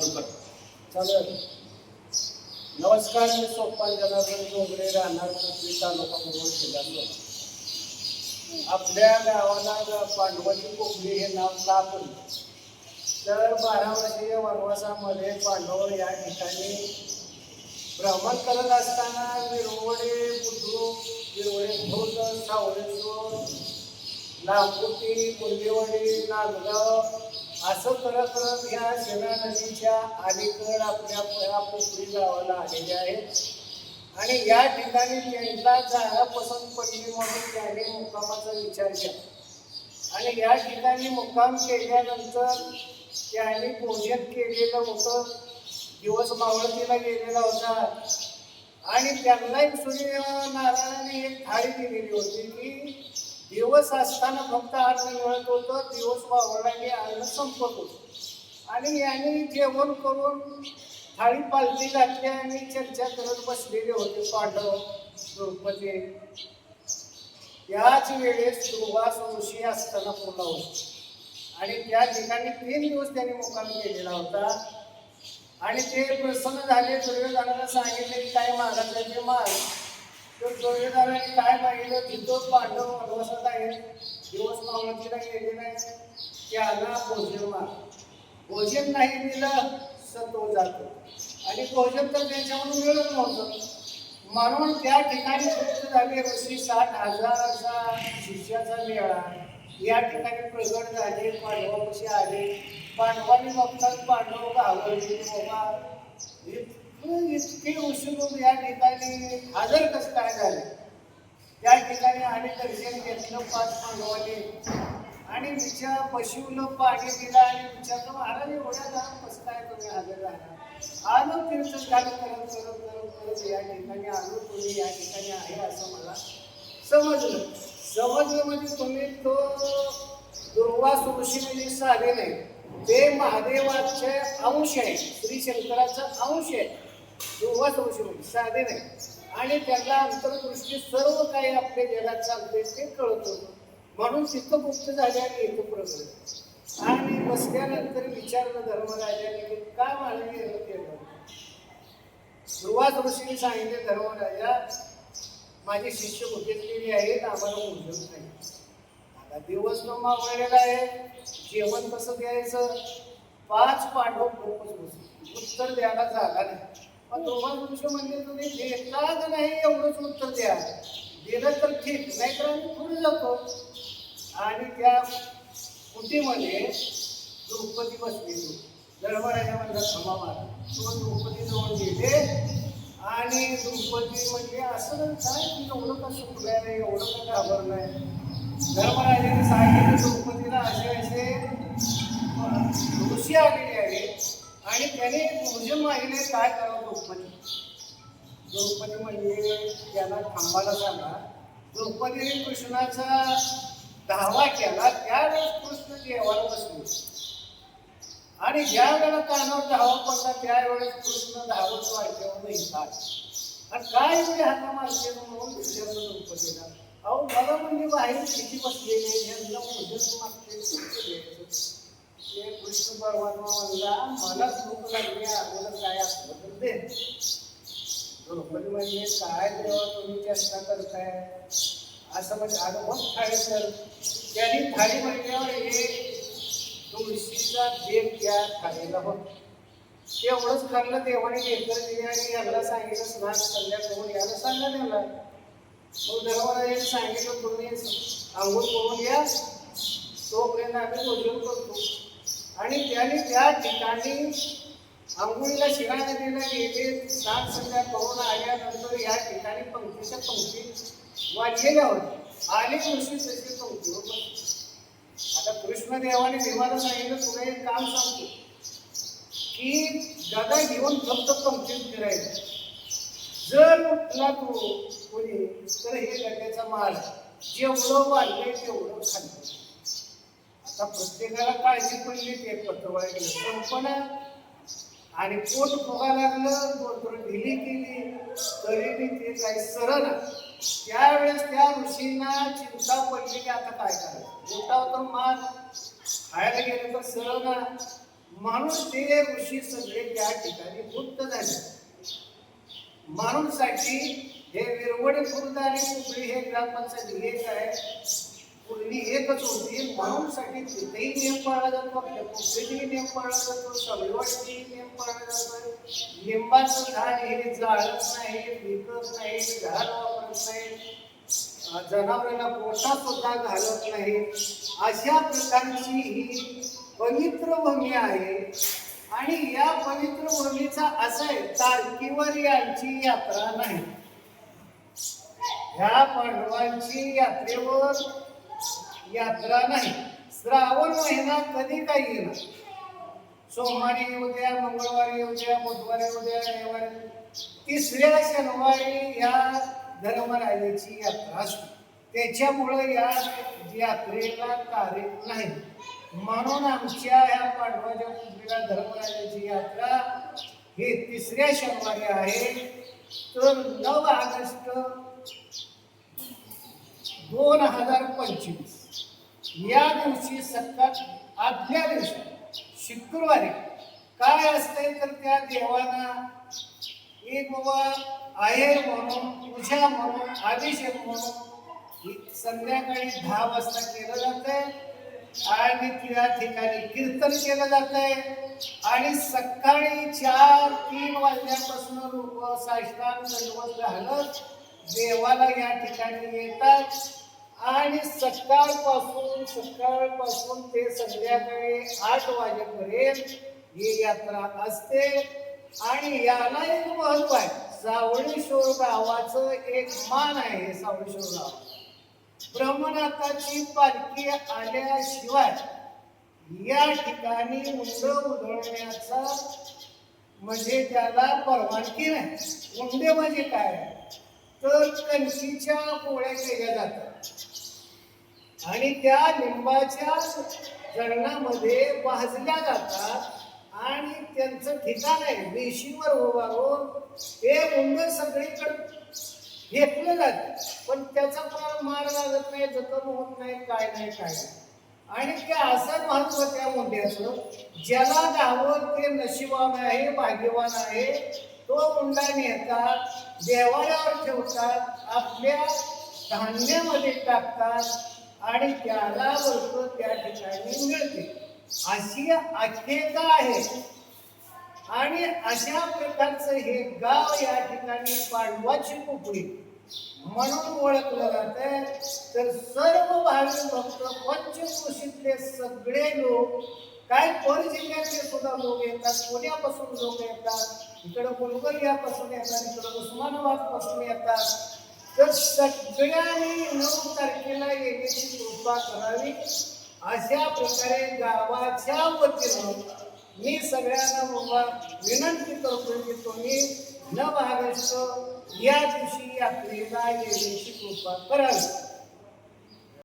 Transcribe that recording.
चालेल. नमस्कार, मी सोपान जनार्दन डोंगरे, राहणार पृथ्वी, तालुका मुरुड, जिल्हा सोलापूर. आपल्या गावाला पांडवाची कोकणी हे नाव का पडलं तर 12 वर्षीय वनवासामध्ये पांडव या ठिकाणी भ्रमण करत असताना विरवडे बुद्रुक, विरवडे खुर्द, सावळेश्वर, लांबुटी, मुंडेवाडी, नांदगाव असं करत करत ह्या शेणा नदीच्या अलीकड आपल्या पोखरी गावाला आलेले आहेत. आणि या ठिकाणी त्यांना जागा पसंत पडली म्हणून त्याने मुक्कामाचा विचार केला. आणि या ठिकाणी मुक्काम केल्यानंतर त्याने भोजन केलेलं होतं, दिवस मावळतीला गेलेला होता. आणि त्यांना एक सूर्यनारायणाने एक थाळी दिलेली होती की दिवस असताना फक्त अन्न मिळत होतं, दिवस मावळला की अन्न संपत होतं. आणि याने जेवण करून थाळी पालथी घातली आणि चर्चा करत बसलेले होते पांडव द्रौपदी. त्याच वेळेस दुर्वास ऋषी असताना पुन्हा होता. आणि त्या ठिकाणी 3 दिवस त्यांनी मुक्काम केलेला होता. आणि ते प्रसन्न झाले. दुर्योधनाला सांगितले की काय मागायचं ते माग. तर दुर्योधनाने काय मागितलं, जिथं पांडव वनवासात आहेत, दिवस मावळतीला गेले नाही, त्याला भोजन माग. भोजन नाही दिलं तर तो जातो. आणि भोजन तर त्यांच्याकडून मिळत नव्हतं. म्हणून त्या ठिकाणी तृप्त झाले. ऋषी 60,000चा शिष्याचा मेळा या ठिकाणी प्रगट झाले. पांडवापाशी आले. पांडवांनी बघतात पांडव घाबरले. बाबा इतके उशीर या ठिकाणी हजर कसं काय झाले. त्या ठिकाणी आणि दर्शन घेतलं 5 पांडवांनी आणि विचार पशुलं पाणी दिलं आणि विचारलं, महाराज एवढ्या जाऊन कसं काय तुम्ही हजर राहणार. आलो तीर्थस्थान करत करत करत करत या ठिकाणी आलो. तुम्ही या ठिकाणी आहे असं मला समजलं म्हणजे तुम्ही तो दुर्वास ऋषी म्हणजे साधे नाही, ते महादेवाचे अंश आहे, श्री शंकराचा अंश आहे. दुर्वास ऋषी म्हणजे साधे नाही. आणि त्यांना अंतर्दृष्टी सर्व काही आपल्या जगात चालते ते कळत होतं. म्हणून तिथं मुक्त झाले आणि इथं प्रगत. आणि बसल्यानंतर विचारलं धर्मराजाने की काय महाराज केलं. दुर्वास ऋषीने सांगितले, धर्मराजा माझे शिष्य भुकेलेले आहेत, आम्हाला उजवत नाही. आता दिवस न मावळलेला आहे, जेवण कसं द्यायचं. 5 पांडव खूपच बसले, उत्तर द्यायला जागा नाही. पण दुर्वास ऋषी म्हणजे तुम्ही देता का नाही एवढंच उत्तर द्या. दिलं तर ठीक, नाहीतर आम्ही पुढे जातो. आणि त्या कुटीमध्ये द्रौपदी बसलेली. धर्मराजा म्हणला, क्षमा मारा. तो द्रौपदी जवळ गेले आणि द्रौपदी म्हणजे असं काय की एवढं का सुटलंय, एवढं का घाबरलंय. धर्मराजाने सांगितलं द्रौपदीला असे असे ऋषी आलेले आहे आणि त्याने भोजन मागले, काय करावं द्रौपदी. द्रौपदी म्हणजे त्याला थांबायला सांगा. द्रौपदीने कृष्णाचा धावा केला. त्यावेळेस कृष्ण जेवायला बसले आणि ज्या वेळेला कानावर धावा पडला त्यावेळेस कृष्ण धावत वाढल्यावर येतात. आणि काय एवढे हाता मारते म्हणून विचारलं द्रौपदीला. अहो मला म्हणजे बाहेर किती बसलेले यांना भोजन मागते. ते कृष्ण परमात्मा म्हणला, मला भूक लागली, आम्हाला काय असलं तर दे. द्रौपदी म्हणजे काय देवा तुम्ही चेष्टा करताय असं म्हणजे अनुभव थाळी. तर त्यांनी थाळी म्हणल्यावर एक तुळशीचा देव त्या थाळीला होता. एवढंच खाल्लं. देवाने घेतलं दिले आणि याला सांगितलं स्नान संध्या करून याला सांगा द्यायला. मग धर्मराजाने सांगितलं तुम्ही आंघोळ करून या, तोपर्यंत आम्ही भोजन करतो. आणि त्याने त्या ठिकाणी आंघोळीला शिरा नदीला गेले. स्नान संध्या करून आल्यानंतर या ठिकाणी पंक्तीच्या पंक्ती वाढलेल्या होत्या. आले ऋषी तसे पंक्तीवर बसले. आता कृष्णदेवाने भीमाला सांगितलं, तुला एक काम सांगतो की गदा घेऊन फक्त पंक्तीत फिरायचं. जर उठला तू कोणी तर हे गड्याचा माल जेवढं वाढलंय तेवढं खाल्लं. आता प्रत्येकाला काळजी पडली, ते पत्रवाळ गेलं संपणा आणि पोट फुगा लागलं, ढिली केली तरी ते काही सरळ. त्यावेळेस त्या ऋषींना चिंता पडली की आता काय करायचं. मोठा होता माल खायला गेलं तर सरळ ना. म्हणून ते ऋषी सगळे त्या ठिकाणी बुद्ध झाले. म्हणूनसाठी हे विरवडे खुर्द आणि कुंभळी हे ग्रामपंचायत एक आहे, पूर्वी एकच होती. म्हणूनसाठी तिथेही नियम पाळला जातो, आपल्या कुंभळीतही नियम पाळला जातो, सवयवाडीतही नियम पाळला जातो. लिंबाचं झाड हे जाळत नाही, विकत नाही, झाड वापरत नाही, जनावरांना पोटा सुद्धा घालत नाही. अशा प्रकारची ही पवित्र भूमी आहे. आणि या पवित्र भूमीचा असं आहे, तारकीवर यांची यात्रा नाही. ह्या पांडवांची यात्रेवर यात्रा नाही. श्रावण महिना कधी काही येणार, सोमवारी येऊ द्या, मंगळवारी येऊ द्या, बुधवारी येऊ द्या, रविवारी, तिसऱ्या शनिवारी या धर्मराजाची यात्रा असते. त्याच्यामुळे या यात्रेला तारीख नाही. म्हणून आमच्या ह्या पांडवाच्या पुत्रीला धर्मराजाची यात्रा ही तिसऱ्या शनिवारी आहे. तर 9 ऑगस्ट 2025 या दिवशी सकाळ आदल्या दिवशी शुक्रवारी काय असते तर त्या देवांना एक बाबा आहेर म्हणून, पूजा म्हणून, अभिषेक म्हणून संध्याकाळी 10 वाजता केलं जातंय आणि त्या ठिकाणी कीर्तन केलं जातंय. आणि सकाळी 4-3 वाजल्यापासून लोक साष्टांग दंडवत घालत देवाला या ठिकाणी येतात. आणि सकाळपासून ते संध्याकाळी 8 वाजेपर्यंत ही यात्रा असते. आणि याला एक महत्व आहे, सावळेश्वर गावाचं एक मान आहे. सावळेश्वर गाव ब्रह्मनाथाची पालखी आल्याशिवाय या ठिकाणी उंड उधळण्याचा म्हणजे त्याला परवानगी नाही. उंडे म्हणजे काय तर कणकीच्या पोळ्या केल्या जातात आणि त्या लिंबाच्या जळणामध्ये भाजल्या जातात. आणि त्यांचं ठिकाण आहे वेशीवर उभारून ते उंड सगळीकडे फेकलं जाते. पण त्याचा फार मार लागत नाही, जखम होत नाही, काय नाही. आणि ते असं महत्व त्या मुंड्याचं, ज्याला गावं ते नशिबान आहे, भाग्यवान आहे, तो मुंडा नेतात, देवाऱ्यावर ठेवतात, आपल्या धान्यामध्ये टाकतात आणि त्याला वस्तू त्या ठिकाणी मिळते. अशी आख्यायिका आहे. आणि अशा प्रकारचं हे गाव या ठिकाणी पांडवाची कुपडी म्हणून ओळखलं जातं. तर सर्व भाविक भक्त पंचक्रोशीतले सगळे लोक, काय पर जिल्ह्यातले सुद्धा लोक येतात, पुण्यापासून लोक येतात, इकडं बुलगरियापासून येतात, इकडं उस्मानाबाद पासून येतात. तर सगळ्यांनी 9 तारखेला येण्याची कृपा करावी अशा प्रकारे गावाच्या वतीनं मी सगळ्यांना विनंती करतो की तुम्ही 9 ऑगस्ट या दिवशी यात्रेला येण्याची कृपा करावी.